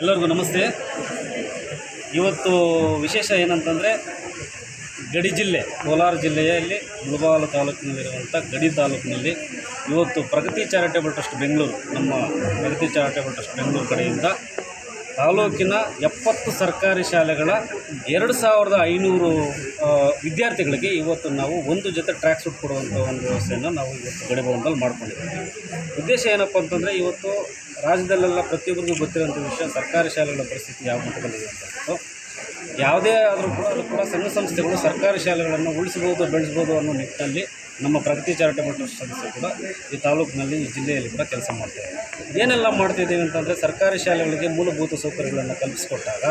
ಎಲ್ಲರಿಗೂ ನಮಸ್ತೆ. ಇವತ್ತು ವಿಶೇಷ ಏನಂತಂದರೆ ಗಡಿ ಜಿಲ್ಲೆ ಕೋಲಾರ ಜಿಲ್ಲೆಯಲ್ಲಿ ಮುಳಬಾಗಿಲು ತಾಲೂಕಿನಲ್ಲಿರುವಂಥ ಗಡಿ ತಾಲೂಕಿನಲ್ಲಿ ಇವತ್ತು ಪ್ರಗತಿ ಚಾರಿಟೇಬಲ್ ಟ್ರಸ್ಟ್ ಬೆಂಗಳೂರು, ನಮ್ಮ ಪ್ರಗತಿ ಚಾರಿಟೇಬಲ್ ಟ್ರಸ್ಟ್ ಬೆಂಗಳೂರು ಕಡೆಯಿಂದ ತಾಲೂಕಿನ 70 ಸರ್ಕಾರಿ ಶಾಲೆಗಳ 2500 ವಿದ್ಯಾರ್ಥಿಗಳಿಗೆ ಇವತ್ತು ನಾವು ಒಂದು ಜೊತೆ ಟ್ರ್ಯಾಕ್ ಸೂಟ್ ಕೊಡುವಂಥ ಒಂದು ವ್ಯವಸ್ಥೆಯನ್ನು ನಾವು ಇವತ್ತು ಗಡಿ ಭವನದಲ್ಲಿ ಮಾಡ್ಕೊಂಡಿದ್ದೀವಿ. ಉದ್ದೇಶ ಏನಪ್ಪ ಅಂತಂದರೆ, ಇವತ್ತು ರಾಜ್ಯದಲ್ಲೆಲ್ಲ ಪ್ರತಿಯೊಬ್ಬರಿಗೂ ಗೊತ್ತಿರೋಂಥ ವಿಷಯ ಸರ್ಕಾರಿ ಶಾಲೆಗಳ ಪರಿಸ್ಥಿತಿ ಯಾವ ಮಟ್ಟದಲ್ಲಿದೆ ಅಂತ. ಯಾವುದೇ ಆದರೂ ಕೂಡ ಅದು ಕೂಡ ಸಂಘ ಸಂಸ್ಥೆಗಳು ಸರ್ಕಾರಿ ಶಾಲೆಗಳನ್ನು ಉಳಿಸ್ಬೋದು, ಬೆಳೆಸ್ಬೋದು ಅನ್ನೋ ನಿಟ್ಟಿನಲ್ಲಿ ನಮ್ಮ ಪ್ರಗತಿ ಚಾರಿಟೇಬಲ್ ಟ್ರಸ್ಟ್ ಸದಸ್ಯರು ಕೂಡ ಈ ತಾಲೂಕಿನಲ್ಲಿ, ಈ ಜಿಲ್ಲೆಯಲ್ಲಿ ಕೂಡ ಕೆಲಸ ಮಾಡ್ತಾರೆ. ಏನೆಲ್ಲ ಮಾಡ್ತಿದ್ದೀವಿ ಅಂತಂದರೆ, ಸರ್ಕಾರಿ ಶಾಲೆಗಳಿಗೆ ಮೂಲಭೂತ ಸೌಕರ್ಯಗಳನ್ನು ಕಲ್ಪಿಸಿಕೊಟ್ಟಾಗ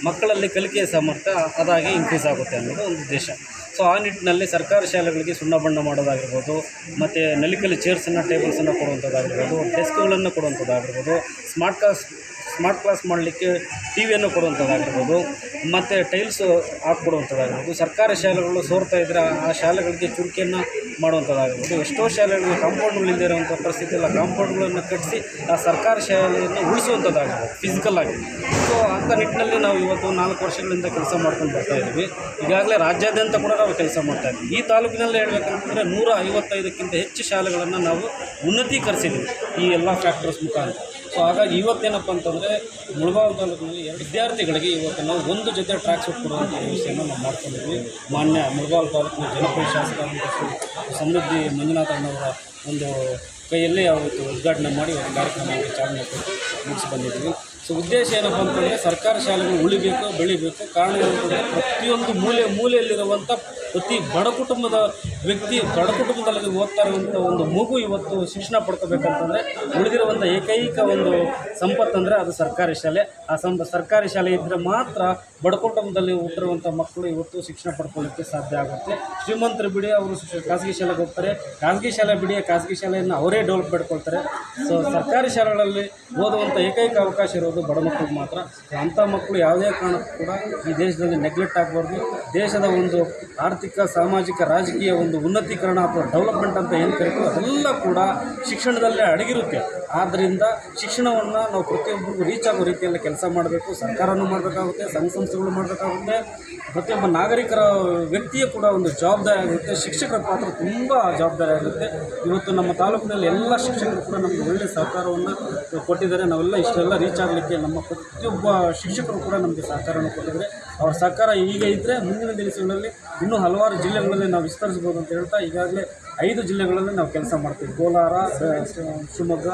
ಮಕ್ಕಳಲ್ಲಿ ಕಲಿಕೆಯ ಸಾಮರ್ಥ್ಯ ಅದಾಗಿ ಇನ್ಕ್ರೀಸ್ ಆಗುತ್ತೆ ಅನ್ನೋದು ಒಂದು ಉದ್ದೇಶ. ಸೊ ಆ ನಿಟ್ಟಿನಲ್ಲಿ ಸರ್ಕಾರಿ ಶಾಲೆಗಳಿಗೆ ಸುಣ್ಣ ಬಣ್ಣ ಮಾಡೋದಾಗಿರ್ಬೋದು, ಮತ್ತು ನಲಿಕಲಿ ಚೇರ್ಸನ್ನು, ಟೇಬಲ್ಸನ್ನು ಕೊಡುವಂಥದ್ದಾಗಿರ್ಬೋದು, ಡೆಸ್ಕ್ಗಳನ್ನು ಕೊಡುವಂಥದ್ದಾಗಿರ್ಬೋದು, ಸ್ಮಾರ್ಟ್ ಕ್ಲಾಸ್ ಮಾಡಲಿಕ್ಕೆ ಟಿ ವಿಯನ್ನು ಕೊಡುವಂಥದ್ದಾಗಿರ್ಬೋದು, ಮತ್ತು ಟೈಲ್ಸು ಹಾಕ್ಕೊಡುವಂಥದ್ದಾಗಿರ್ಬೋದು, ಸರ್ಕಾರಿ ಶಾಲೆಗಳು ಸೋರ್ತಾ ಇದ್ದರೆ ಆ ಶಾಲೆಗಳಿಗೆ ಚುರುಕಿಯನ್ನು ಮಾಡುವಂಥದ್ದಾಗಿರ್ಬೋದು. ಎಷ್ಟೋ ಶಾಲೆಗಳಿಗೆ ಕಾಂಪೌಂಡ್ಗಳಿಲ್ಲದೆ ಇರುವಂಥ ಪರಿಸ್ಥಿತಿ ಇಲ್ಲ, ಕಾಂಪೌಂಡ್ಗಳನ್ನು ಕಟ್ಟಿಸಿ ಆ ಸರ್ಕಾರಿ ಶಾಲೆಯನ್ನು ಉಳಿಸುವಂಥದ್ದಾಗಿರ್ಬೋದು ಫಿಸಿಕಲ್ ಆಗಿ. ಸೊ ಅಂಥ ನಿಟ್ಟಿನಲ್ಲಿ ನಾವು ಇವತ್ತು 4 ವರ್ಷಗಳಿಂದ ಕೆಲಸ ಮಾಡ್ಕೊಂಡು ಬರ್ತಾ ಇದ್ದೀವಿ. ಈಗಾಗಲೇ ರಾಜ್ಯಾದ್ಯಂತ ಕೂಡ ನಾವು ಕೆಲಸ ಮಾಡ್ತಾಯಿದ್ದೀವಿ. ಈ ತಾಲೂಕಿನಲ್ಲೇ ಹೇಳಬೇಕಂತಂದರೆ 155ಕ್ಕಿಂತ ಹೆಚ್ಚು ಶಾಲೆಗಳನ್ನು ನಾವು ಉನ್ನತೀಕರಿಸಿದ್ದೀವಿ ಈ ಎಲ್ಲ ಫ್ಯಾಕ್ಟರ್ಸ್ ಮುಖಾಂತರ. ಸೊ ಹಾಗಾಗಿ ಇವತ್ತೇನಪ್ಪ ಅಂತಂದರೆ, ಮುಳಬಾಗಿಲು ತಾಲೂಕಿನಲ್ಲಿ ವಿದ್ಯಾರ್ಥಿಗಳಿಗೆ ಇವತ್ತು ನಾವು ಒಂದು ಜೊತೆ ಟ್ರ್ಯಾಕ್ ಸೂಟ್ ಕೊಡುವಂಥ ವ್ಯವಸ್ಥೆಯನ್ನು ನಾವು ಮಾಡ್ಕೊಂಡಿದ್ವಿ. ಮಾನ್ಯ ಮುಳಬಾಗಿಲು ತಾಲೂಕಿನ ಜನಪ್ರಿಯ ಶಾಸಕರಾದಂಥ ಸಮೃದ್ಧಿ ಮಂಜುನಾಥ್ ಅಣ್ಣವರ ಒಂದು ಕೈಯಲ್ಲಿ ಅವತ್ತು ಉದ್ಘಾಟನೆ ಮಾಡಿ ಒಂದು ಕಾರ್ಯಕ್ರಮಕ್ಕೆ ಚಾಲನೆ ಕೊಟ್ಟು ಮುಗಿಸಿ ಬಂದಿದ್ವಿ. ಸೊ ಉದ್ದೇಶ ಏನಪ್ಪ ಅಂತಂದರೆ, ಸರ್ಕಾರಿ ಶಾಲೆಗಳು ಉಳಿಬೇಕು, ಬೆಳಿಬೇಕು. ಕಾರಣ ಏನಂತಂದರೆ, ಪ್ರತಿಯೊಂದು ಮೂಲೆಯಲ್ಲಿರುವಂಥ ಪ್ರತಿ ಬಡ ಕುಟುಂಬದ ವ್ಯಕ್ತಿ, ಬಡ ಕುಟುಂಬದಲ್ಲಿ ಓದ್ತಾ ಇರುವಂಥ ಒಂದು ಮಗು ಇವತ್ತು ಶಿಕ್ಷಣ ಪಡ್ಕೋಬೇಕಂತಂದರೆ ಉಳಿದಿರುವಂಥ ಏಕೈಕ ಒಂದು ಸಂಪತ್ತಂದರೆ ಅದು ಸರ್ಕಾರಿ ಶಾಲೆ. ಆ ಸರ್ಕಾರಿ ಶಾಲೆ ಇದ್ದರೆ ಮಾತ್ರ ಬಡ ಕುಟುಂಬದಲ್ಲಿ ಹುಟ್ಟಿರುವಂಥ ಮಕ್ಕಳು ಇವತ್ತು ಶಿಕ್ಷಣ ಪಡ್ಕೊಳ್ಳೋಕ್ಕೆ ಸಾಧ್ಯ ಆಗುತ್ತೆ. ಶ್ರೀಮಂತರು ಬಿಡಿ, ಅವರು ಖಾಸಗಿ ಶಾಲೆಗೆ ಹೋಗ್ತಾರೆ, ಖಾಸಗಿ ಶಾಲೆ ಬಿಡಿ, ಖಾಸಗಿ ಶಾಲೆಯನ್ನು ಅವರೇ ಡೆವಲಪ್ ಮಾಡ್ಕೊಳ್ತಾರೆ. ಸೊ ಸರ್ಕಾರಿ ಶಾಲೆಗಳಲ್ಲಿ ಓದುವಂಥ ಏಕೈಕ ಅವಕಾಶ ಇರೋದು ಬಡ ಮಕ್ಕಳಿಗೆ ಮಾತ್ರ. ಅಂಥ ಮಕ್ಕಳು ಯಾವುದೇ ಕಾರಣಕ್ಕೂ ಕೂಡ ಈ ದೇಶದಲ್ಲಿ ನೆಗ್ಲೆಕ್ಟ್ ಆಗಬಾರ್ದು. ದೇಶದ ಒಂದು ಆರ್ಥಿಕ, ಸಾಮಾಜಿಕ, ರಾಜಕೀಯ ಒಂದು ಉನ್ನತೀಕರಣ ಅಥವಾ ಡೆವಲಪ್ಮೆಂಟ್ ಅಂತ ಏನು ಕರೀತೀವಿ ಅದೆಲ್ಲ ಕೂಡ ಶಿಕ್ಷಣದಲ್ಲೇ ಅಡಗಿರುತ್ತೆ. ಆದ್ದರಿಂದ ಶಿಕ್ಷಣವನ್ನು ನಾವು ಪ್ರತಿಯೊಬ್ಬರಿಗೂ ರೀಚ್ ಆಗೋ ರೀತಿಯಲ್ಲಿ ಕೆಲಸ ಮಾಡಬೇಕು. ಸರ್ಕಾರನೂ ಮಾಡಬೇಕಾಗುತ್ತೆ, ಸಂಘ ಸಂಸ್ಥೆಗಳು ಮಾಡಬೇಕಾಗುತ್ತೆ, ಪ್ರತಿಯೊಬ್ಬ ನಾಗರಿಕರ ವ್ಯಕ್ತಿಯೂ ಕೂಡ ಒಂದು ಜವಾಬ್ದಾರಿ ಆಗಿರುತ್ತೆ. ಶಿಕ್ಷಕರ ಪಾತ್ರ ತುಂಬ ಜವಾಬ್ದಾರಿ ಆಗುತ್ತೆ. ಇವತ್ತು ನಮ್ಮ ತಾಲೂಕಿನಲ್ಲಿ ಎಲ್ಲ ಶಿಕ್ಷಕರು ಕೂಡ ನಮಗೆ ಒಳ್ಳೆಯ ಸಹಕಾರವನ್ನು ಕೊಟ್ಟಿದ್ದಾರೆ. ನಾವೆಲ್ಲ ಇಷ್ಟೆಲ್ಲ ರೀಚ್ ಆಗಲಿಕ್ಕೆ ನಮ್ಮ ಪ್ರತಿಯೊಬ್ಬ ಶಿಕ್ಷಕರು ಕೂಡ ನಮಗೆ ಸಹಕಾರವನ್ನು ಕೊಟ್ಟಿದ್ದಾರೆ. ಅವರ ಸಹಕಾರ ಈಗ ಇದ್ದರೆ ಮುಂದಿನ ದಿವಸಗಳಲ್ಲಿ ಇನ್ನೂ ಹಲವಾರು ಜಿಲ್ಲೆಗಳಲ್ಲಿ ನಾವು ವಿಸ್ತರಿಸ್ಬೋದು ಅಂತ ಹೇಳ್ತಾ, ಈಗಾಗಲೇ 5 ಜಿಲ್ಲೆಗಳಲ್ಲಿ ನಾವು ಕೆಲಸ ಮಾಡ್ತೀವಿ. ಕೋಲಾರ, ಶಿವಮೊಗ್ಗ,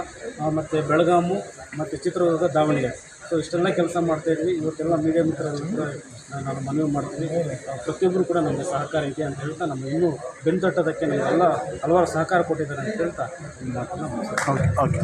ಮತ್ತು ಬೆಳಗಾವಿ, ಮತ್ತು ಚಿತ್ರದುರ್ಗ, ದಾವಣಗೆರೆ. ಸೊ ಇಷ್ಟೆಲ್ಲ ಕೆಲಸ ಮಾಡ್ತಾಯಿದ್ವಿ. ಇವತ್ತೆಲ್ಲ ಮೀಡಿಯಾ ಮಿತ್ರರು ನಾನು ಮನವಿ ಮಾಡ್ತೀವಿ, ಪ್ರತಿಯೊಬ್ಬರು ಕೂಡ ನಮಗೆ ಸಹಕಾರ ಇದೆ ಅಂತ ಹೇಳ್ತಾ, ನಮ್ಮ ಇನ್ನೂ ಬೆನ್ತಟ್ಟೋದಕ್ಕೆ ನಮಗೆಲ್ಲ ಹಲವಾರು ಸಹಕಾರ ಕೊಟ್ಟಿದ್ದಾರೆ ಅಂತ ಹೇಳ್ತಾ ನಿಮ್ಮ ಮಾತನ್ನು. ಓಕೆ.